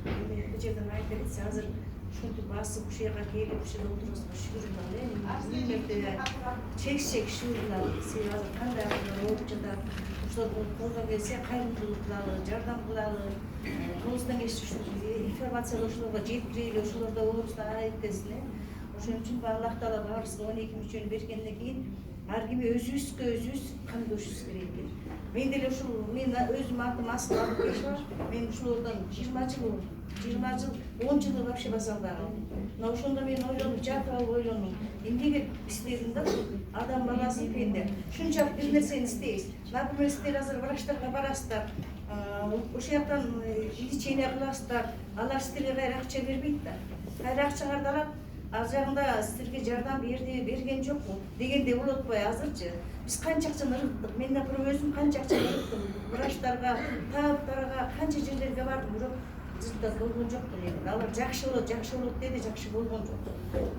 Bu жерden айтып кетсе азыр ушинтип басып ушуга келип ушуга отурганга шүгүр кылалы. Чек шүгүр сен азыр кандай болуп жатат. Ошолордун колдон келсе кайрымдуулук кылалы, жардам кылалы. Колубуздан келиши ушу информацияны ошолорго жеткирели, ошолор да оозунан айткенсин. Ошон үчүн Аллах Таала баарыбызга 12 мүчөнү бергенден кийин ар ким өзүбүзгө өзүбүз камдошубуз керек. Мен деле ушул мен өзүм атым Асыл Алыкбекова. Мен ушулордон 20 жыл 10 жыл вообще базалдагам. Мына ошондо мен ойлонуп жатып алып ойлондум. Эмнеге издедим да адам баласы экенде. Ушунчалык бир нерсени издейбиз. Например, силер азыр врачтарга барасыздар. Ошол жактан лечение кыласыздар. Алар силерге кайра акча бербейт да. Кайра акчаңарды алат. Ал жагында силерге жардам берген жокпу дегенде болот го азырчы. Биз канча акчаны ырыттык. Мен например өзүм канча акчаны ырыттым. Врачтарга, табыптарга, канча жерлерге бардым, бирок результат болгон жок да. Алар жакшы болот деди, жакшы болгон жок.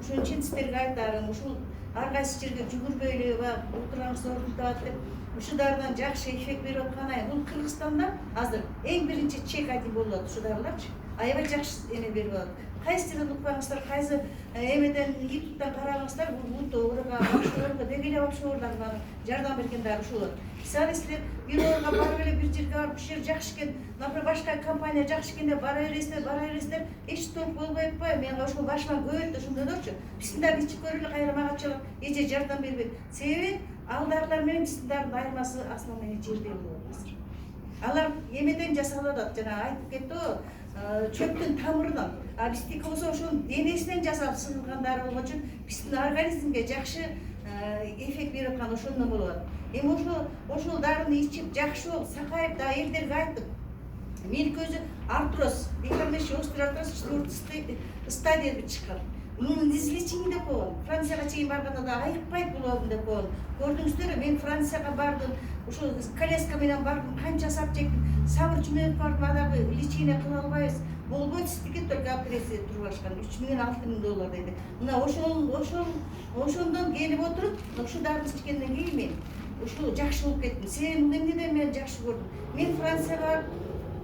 Ошон үчүн силерге айтарым, ушул ар кайсы жерге жүгүрбөйлү, отурганыңыз орун табат деп, ушулардан жакшы эффект берип атканы. Бул Кыргызстанда азыр эң биринчи чек один болот ушуларларчы. Аябай жакшы эме берип алат. Кайсыдан укпаңыздар, кайсы эмеден YouTube'дан карагаңыздар, бул тоогурга, башкаларга деги эле башкаларга жардам бергендер ушулар. Силер бир орунга барып эле бир жерге барып, ушул жер жакшы экен, например, башка компания жакшы экен деп бара бересиздер, эч топ болбой атпайбы? Мен ошол башыма көбөйт ошондойлорчу. Биздин дагы ичип көрөлү, кайра магачалап, эже жардам бербейт. Себеби алдагылар менен биздин дагы айырмасы основной жерде болот. Алар эмеден жасалат, жана айтып кетти го, чөптүн тамырынан. А биздики болсо ошонун денесинен жасалып сыгылгандар болгон үчүн биздин организмге жакшы эффект берип аткан ошондон болот. Эми ошол дарыны ичип жакшы болуп, сакайып да элдерге айтып. Меники өзү артроз, деформация остеоартроз 4 стадияда чыккан. Мунун излечение деп койгон. Францияга чейин барганда да айыкпайт бул деп койгон. Көрдүңүздөр, мен Францияга бардым, ошол коляска менен бардым, канча сап чектим. Сабыр жумеп бардым, адагы лечение кыла албайбыз. Болбойт, сиздики только операция турбашкан 3.000–6.000 доллар деди. Мына ошондон келип отуруп, ушул дарыны ичкенден кийин мен ушул жакшы болуп кеттим. Себеби бул эмнеден мен жакшы көрдүм. Мен Францияга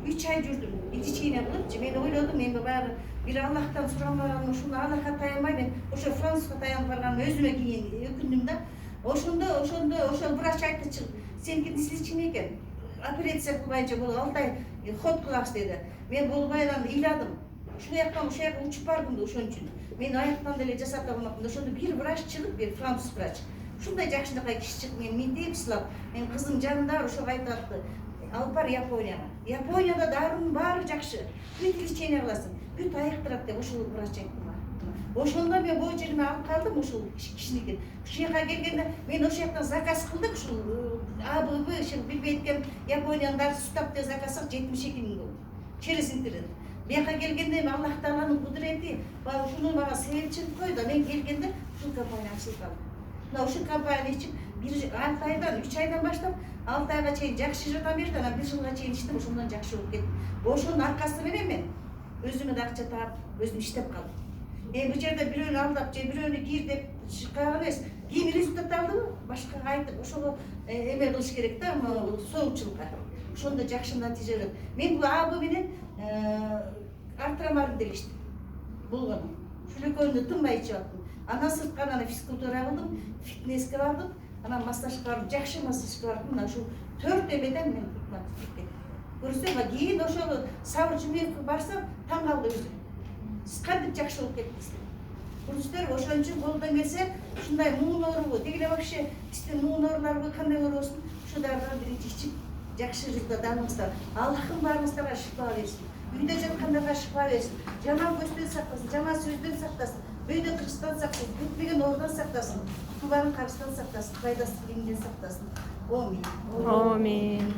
3 ай жүрдүм, лечение кылыпчы. Мен ойлодум, эми баягы бир Аллахтан сурамаганым, ушуну Аллахка таянбай мен ошо Францияга таянып барганым өзүмө кийин өкүндүм да. Ошондо ошол врач айтты, сеники излечение экен. Операция кылбайча болот, 6 ай ход кылабыз деди. Мен болбайдан ыйладым. Ушул жактан ушул жакка учуп бардым да ошон үчүн. Мен аяктан деле жасап алмакмын. Ошондо бир врач чыгып, бир француз врач. Ушундай жакшынакай киши чыгып, мен миңдеп сылап, мен кызым жанында ошого айтатты. Алып бар Японияга. Японияда дарынын баары жакшы. Бүт лечение кыласың, бүт айыктырат деп ошол врач айтты. Ошондо мен бул жериме алып калдым ушул кишиники. Ушул жака келгенде мен ошол жактан заказ кылдык, ушул АББ ушул билбейт экен, Япониянын дарысы устап деп заказ кылып 72 000 болду. Через интернет. Бияка келгенде Аллах Тааланын кудурети, ушуну мага себепчилик койду. Мен келгенде ушул компания ачылган. Мына ушул компанияны ичип 6 айдан 3 айдан баштап 6 айга чейин жакшы жардам берди, анан 1 жылга чейин иштеп, ошондон жакшы болуп кеттим. Ошонун аркасы менен мен өзүмө да акча таап, өзүм иштеп калдым. Бул жерде бирөөнү алдап же бирөөнү кир деп чыккан эмес. Кийин результат алдыбы? Башкага айтып, ошого эме кылыш керек да, соочулукка. Ошондо жакшы натыйжа берет. Мен бул АБ менен артромарин делиштим. Болгон. Ушул экөөнү тынбай ичип аттым. Андан сырткары анан физкультура кылдым, фитнеске бардым, анан массажга бардым, жакшы массажга бардым. Мына ушул 4 эмеден мен кеттим. Көрсөң, кийин ошол Сабыр Жумеевге барсам, таң калды өзүм. Сиз кантип жакшы болуп кеттиңиз. Көрдүңүздөр, ошон үчүн колдон келсе, ушундай муун оорубу, деги вообще биздин муун ооруларга кандай оорубосун, ушулардан биринчи ичип жакшы результат алыңыздар. Аллахым баарыңыздарга шифа берсин. Үйдө жаткандарга шифа берсин. Жаман көздөн сактасын, жаман сөздөн сактасын. Бөйдө кырчтан сактасын, күтпеген оордан сактасын. Тубанын карыстан сактасын, пайдасыз кийимден сактасын. Амин. Амин.